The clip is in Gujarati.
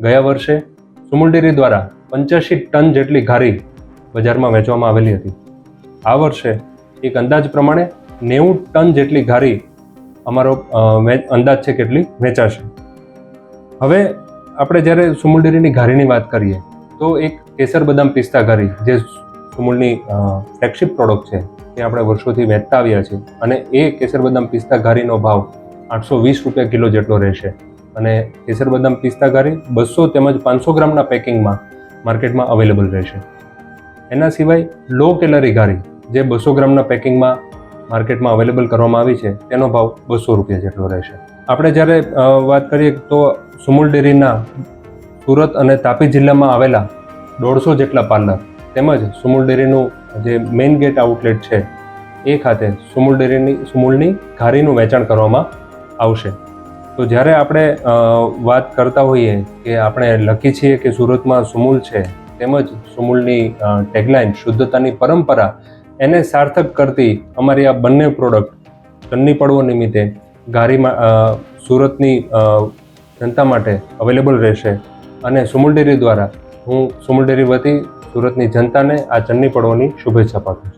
ગયા વર્ષે સુમુલ ડેરી દ્વારા 85 ટન જેટલી ઘારી બજારમાં વેચવામાં આવેલી હતી. આ વર્ષે એક અંદાજ પ્રમાણે 90 ટન જેટલી ઘારી અમારો અંદાજ છે કેટલી વેચાશે. હવે આપણે જ્યારે સુમુલ ડેરીની ઘારીની વાત કરીએ તો એક કેસર બદામ પિસ્તા ઘારી જે સુમુલની ફ્લેગશિપ પ્રોડક્ટ છે તે આપણે વર્ષોથી વેચતા આવ્યા છીએ અને એ કેસર બદામ પિસ્તા ઘારીનો ભાવ 820 રૂપિયા કિલો જેટલો રહેશે અને કેસર બદામ પિસ્તા ઘારી 200 તેમજ 500 ગ્રામના પેકિંગમાં માર્કેટમાં અવેલેબલ રહેશે. એના સિવાય લો કેલરી ઘારી જે 200 ગ્રામના પેકિંગમાં માર્કેટમાં અવેલેબલ કરવામાં આવી છે તેનો ભાવ 200 રૂપિયા જેટલો રહેશે. આપણે જ્યારે વાત કરીએ તો સુમુલ ડેરીના સુરત અને તાપી જિલ્લામાં આવેલા 150 જેટલા પાર્લર તેમજ સુમુલ ડેરીનું જે મેઇન ગેટ આઉટલેટ છે એ ખાતે સુમુલની ઘારીનું વેચાણ કરવામાં આવશે. તો જ્યારે આપણે વાત કરતા હોઈએ કે આપણે લખી છીએ કે સુરતમાં સુમુલ છે તેમજ સુમુલની ટેગલાઇન શુદ્ધતાની પરંપરા એને સાર્થક કરતી અમારી આ બંને પ્રોડક્ટ ચન્ની પડવો નિમિત્તે ઘારીમાં સુરતની જનતા માટે અવેલેબલ રહેશે અને સુમુલ ડેરી દ્વારા હું સુમુલ ડેરી વતી સુરતની જનતાને આ ચન્ની પડવાની શુભેચ્છા પાઠવું છું.